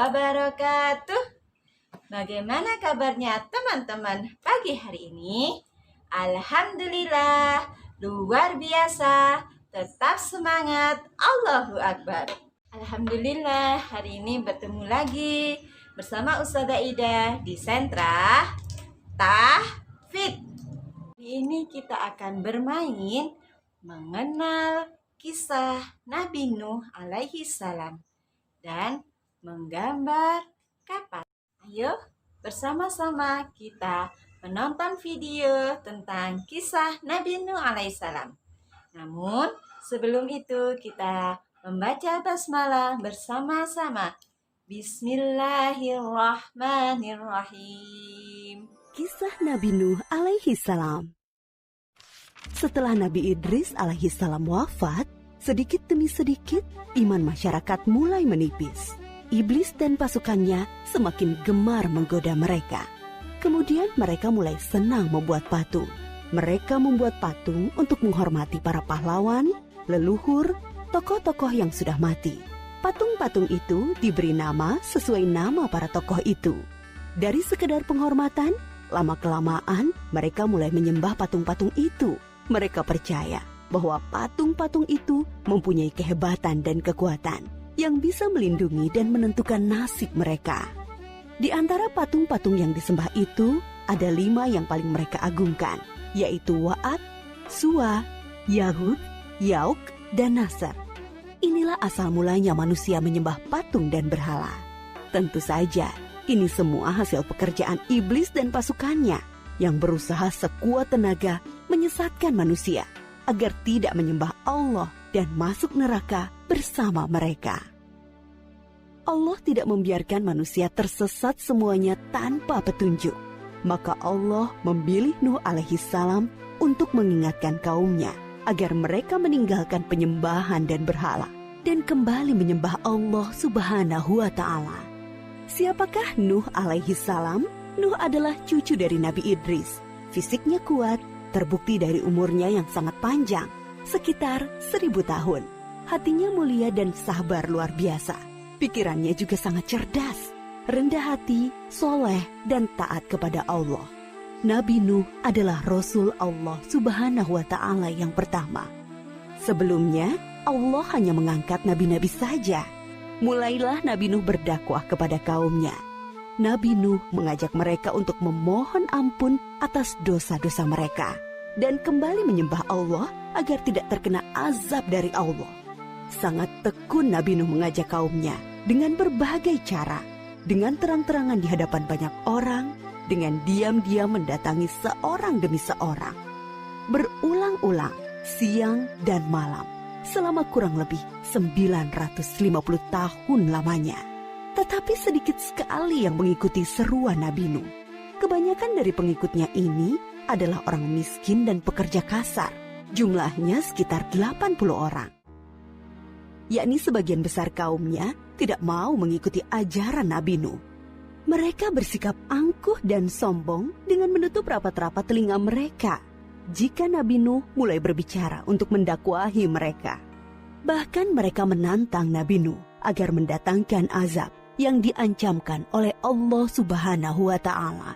wabarakatuh. Bagaimana kabarnya teman-teman pagi hari ini? Alhamdulillah, luar biasa. Tetap semangat, Allahu Akbar. Alhamdulillah, hari ini bertemu lagi bersama Ustazah Ida di Sentra Tahfidz. Hari ini kita akan bermain mengenal kisah Nabi Nuh alaihi salam dan menggambar kapal. Ayo bersama-sama kita menonton video tentang kisah Nabi Nuh alaihissalam. Namun sebelum itu kita membaca basmalah bersama-sama. Bismillahirrahmanirrahim. Kisah Nabi Nuh alaihissalam. Setelah Nabi Idris alaihissalam wafat, sedikit demi sedikit iman masyarakat mulai menipis. Iblis dan pasukannya semakin gemar menggoda mereka. Kemudian mereka mulai senang membuat patung. Mereka membuat patung untuk menghormati para pahlawan, leluhur, tokoh-tokoh yang sudah mati. Patung-patung itu diberi nama sesuai nama para tokoh itu. Dari sekedar penghormatan, lama-kelamaan mereka mulai menyembah patung-patung itu. Mereka percaya bahwa patung-patung itu mempunyai kehebatan dan kekuatan yang bisa melindungi dan menentukan nasib mereka. Di antara patung-patung yang disembah itu, ada 5 yang paling mereka agungkan, yaitu Wa'ad, Suwa, Yahud, Yauk, dan Nasr. Inilah asal mulanya manusia menyembah patung dan berhala. Tentu saja, ini semua hasil pekerjaan iblis dan pasukannya yang berusaha sekuat tenaga menyesatkan manusia agar tidak menyembah Allah dan masuk neraka bersama mereka. Allah tidak membiarkan manusia tersesat semuanya tanpa petunjuk. Maka Allah memilih Nuh alaihissalam untuk mengingatkan kaumnya agar mereka meninggalkan penyembahan dan berhala dan kembali menyembah Allah subhanahu wa ta'ala. Siapakah Nuh alaihissalam? Nuh adalah cucu dari Nabi Idris. Fisiknya kuat, terbukti dari umurnya yang sangat panjang, sekitar 1000 tahun. Hatinya mulia dan sabar luar biasa. Pikirannya juga sangat cerdas, rendah hati, soleh, dan taat kepada Allah. Nabi Nuh adalah Rasul Allah subhanahu wa ta'ala yang pertama. Sebelumnya, Allah hanya mengangkat nabi-nabi saja. Mulailah Nabi Nuh berdakwah kepada kaumnya. Nabi Nuh mengajak mereka untuk memohon ampun atas dosa-dosa mereka dan kembali menyembah Allah agar tidak terkena azab dari Allah. Sangat tekun Nabi Nuh mengajak kaumnya dengan berbagai cara, dengan terang-terangan di hadapan banyak orang, dengan diam-diam mendatangi seorang demi seorang. Berulang-ulang, siang dan malam, selama kurang lebih 950 tahun lamanya. Tetapi sedikit sekali yang mengikuti seruan Nabi Nuh. Kebanyakan dari pengikutnya ini adalah orang miskin dan pekerja kasar. Jumlahnya sekitar 80 orang. Yakni sebagian besar kaumnya tidak mau mengikuti ajaran Nabi Nuh. Mereka bersikap angkuh dan sombong dengan menutup rapat-rapat telinga mereka jika Nabi Nuh mulai berbicara untuk mendakwahi mereka. Bahkan mereka menantang Nabi Nuh agar mendatangkan azab yang diancamkan oleh Allah subhanahu wa ta'ala.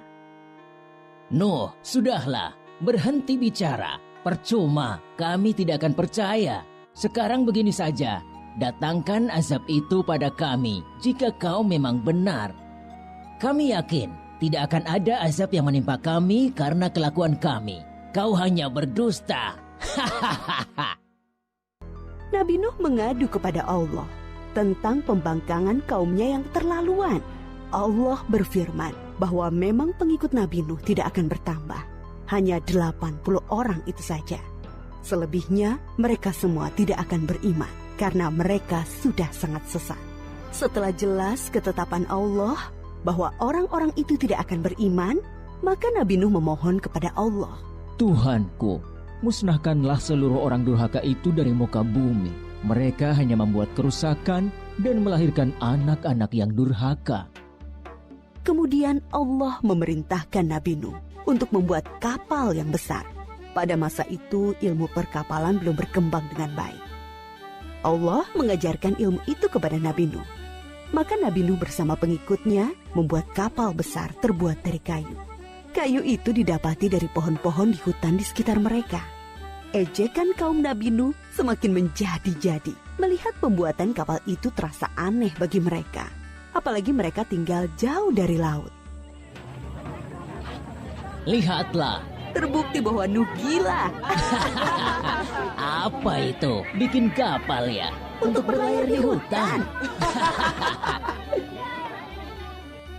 Nuh, sudahlah, berhenti bicara. Percuma, kami tidak akan percaya. Sekarang begini saja, datangkan azab itu pada kami jika kau memang benar. Kami yakin tidak akan ada azab yang menimpa kami karena kelakuan kami. Kau hanya berdusta. Nabi Nuh mengadu kepada Allah tentang pembangkangan kaumnya yang terlaluan. Allah berfirman bahwa memang pengikut Nabi Nuh tidak akan bertambah. Hanya 80 orang itu saja. Selebihnya mereka semua tidak akan beriman karena mereka sudah sangat sesat. Setelah jelas ketetapan Allah bahwa orang-orang itu tidak akan beriman, maka Nabi Nuh memohon kepada Allah. Tuhanku, musnahkanlah seluruh orang durhaka itu dari muka bumi. Mereka hanya membuat kerusakan dan melahirkan anak-anak yang durhaka. Kemudian Allah memerintahkan Nabi Nuh untuk membuat kapal yang besar. Pada masa itu ilmu perkapalan belum berkembang dengan baik. Allah mengajarkan ilmu itu kepada Nabi Nuh. Maka Nabi Nuh bersama pengikutnya membuat kapal besar terbuat dari kayu. Kayu itu didapati dari pohon-pohon di hutan di sekitar mereka. Ejekan kaum Nabi Nuh semakin menjadi-jadi. Melihat pembuatan kapal itu terasa aneh bagi mereka. Apalagi mereka tinggal jauh dari laut. Lihatlah, Terbukti bahwa Nuh gila apa itu? Bikin kapal ya? untuk berlayar di hutan.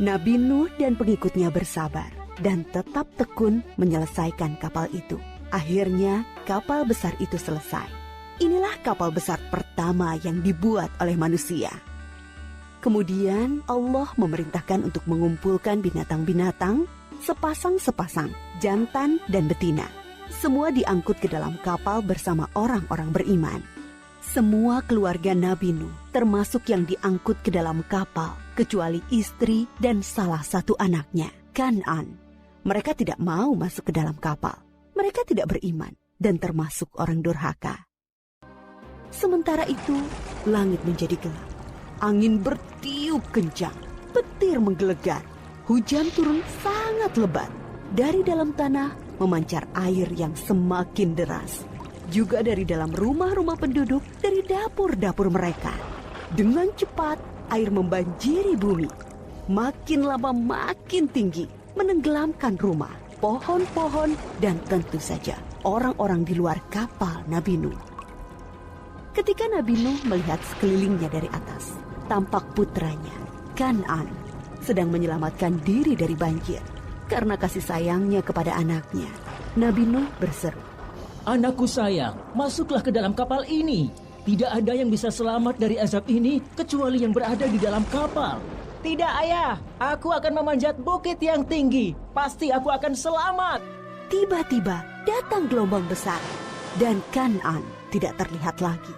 Nabi Nuh dan pengikutnya bersabar dan tetap tekun menyelesaikan kapal itu. Akhirnya kapal besar itu selesai. Inilah kapal besar pertama yang dibuat oleh manusia. Kemudian Allah memerintahkan untuk mengumpulkan binatang-binatang sepasang-sepasang, jantan dan betina. Semua diangkut ke dalam kapal bersama orang-orang beriman. Semua keluarga Nabi Nuh, termasuk yang diangkut ke dalam kapal, kecuali istri dan salah satu anaknya, Kan'an. Mereka tidak mau masuk ke dalam kapal. Mereka tidak beriman dan termasuk orang durhaka. Sementara itu, langit menjadi gelap. Angin bertiup kencang, petir menggelegar. Hujan turun sangat lebat. Dari dalam tanah memancar air yang semakin deras. Juga dari dalam rumah-rumah penduduk, dari dapur-dapur mereka. Dengan cepat, air membanjiri bumi. Makin lama makin tinggi, menenggelamkan rumah, pohon-pohon, dan tentu saja orang-orang di luar kapal Nabi Nuh. Ketika Nabi Nuh melihat sekelilingnya dari atas, tampak putranya, Kan'an, sedang menyelamatkan diri dari banjir. Karena kasih sayangnya kepada anaknya, Nabi Nuh berseru, Anakku sayang, masuklah ke dalam kapal ini. Tidak ada yang bisa selamat dari azab ini kecuali yang berada di dalam kapal. Tidak ayah, aku akan memanjat bukit yang tinggi. Pasti aku akan selamat. Tiba-tiba datang gelombang besar dan Kan'an tidak terlihat lagi.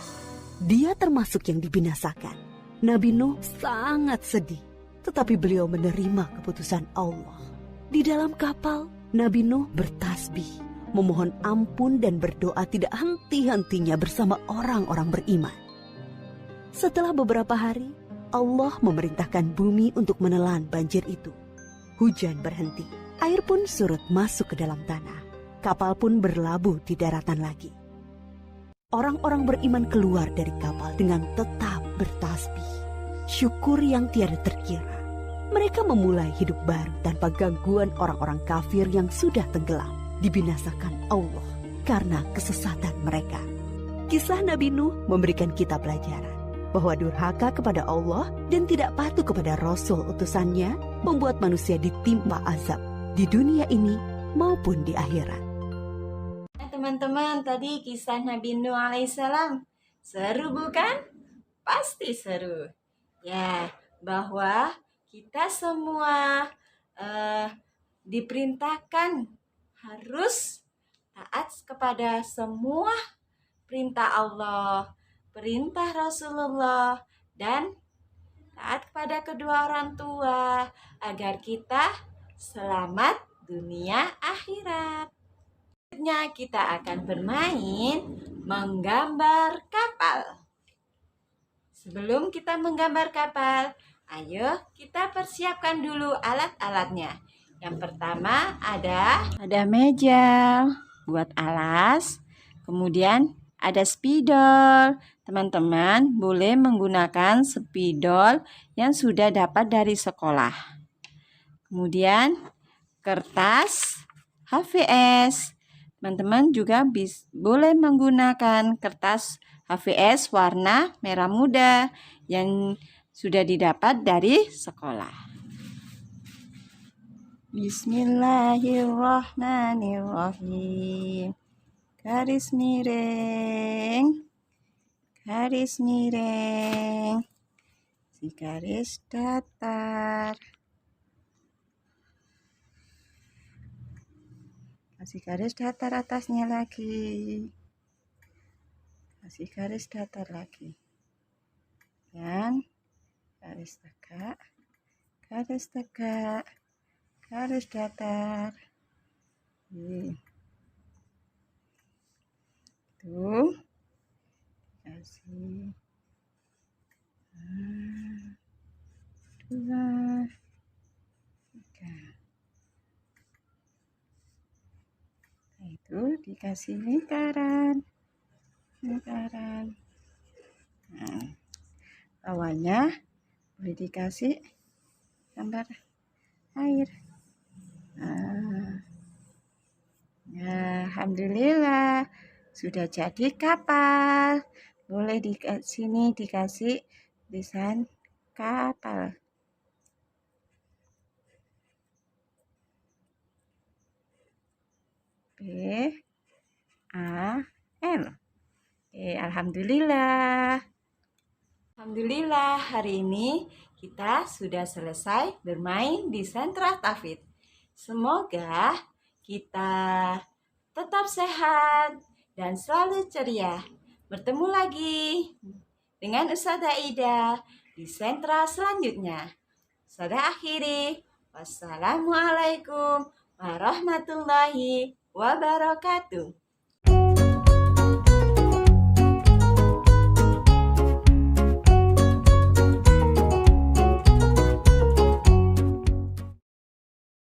Dia termasuk yang dibinasakan. Nabi Nuh sangat sedih, tetapi beliau menerima keputusan Allah. Di dalam kapal, Nabi Nuh bertasbih, memohon ampun dan berdoa tidak henti-hentinya bersama orang-orang beriman. Setelah beberapa hari, Allah memerintahkan bumi untuk menelan banjir itu. Hujan berhenti, air pun surut masuk ke dalam tanah. Kapal pun berlabuh di daratan lagi. Orang-orang beriman keluar dari kapal dengan tetap bertasbih. Syukur yang tiada terkira. Mereka memulai hidup baru tanpa gangguan orang-orang kafir yang sudah tenggelam, dibinasakan Allah karena kesesatan mereka. Kisah Nabi Nuh memberikan kita pelajaran bahwa durhaka kepada Allah dan tidak patuh kepada Rasul utusannya membuat manusia ditimpa azab di dunia ini maupun di akhirat. Teman-teman, tadi kisah Nabi Nuh alaihissalam. Seru bukan? Pasti seru. Ya, bahwa kita semua diperintahkan harus taat kepada semua perintah Allah, perintah Rasulullah, dan taat kepada kedua orang tua agar kita selamat dunia akhirat. Selanjutnya kita akan bermain menggambar kapal. Sebelum kita menggambar kapal, ayo kita persiapkan dulu alat-alatnya. Yang pertama ada meja buat alas, kemudian ada spidol. Teman-teman boleh menggunakan spidol yang sudah dapat dari sekolah. Kemudian kertas HVS. Teman-teman juga boleh menggunakan kertas HVS warna merah muda yang sudah didapat dari sekolah. Bismillahirrahmanirrahim. Garis miring. Si garis datar. Kasih garis datar atasnya lagi. Kasih garis datar lagi. Dan garis tegak, garis datar. Tuh. Kasih. 2, 3. Nah, itu dikasih lingkaran. Nah, bawahnya boleh dikasih gambar air. Alhamdulillah sudah jadi kapal. Boleh di sini dikasih desain kapal. B A L. Alhamdulillah. Alhamdulillah, hari ini kita sudah selesai bermain di sentra Tafid. Semoga kita tetap sehat dan selalu ceria. Bertemu lagi dengan Ustazah Ida di sentra selanjutnya. Saya akhiri. Wassalamualaikum warahmatullahi wabarakatuh.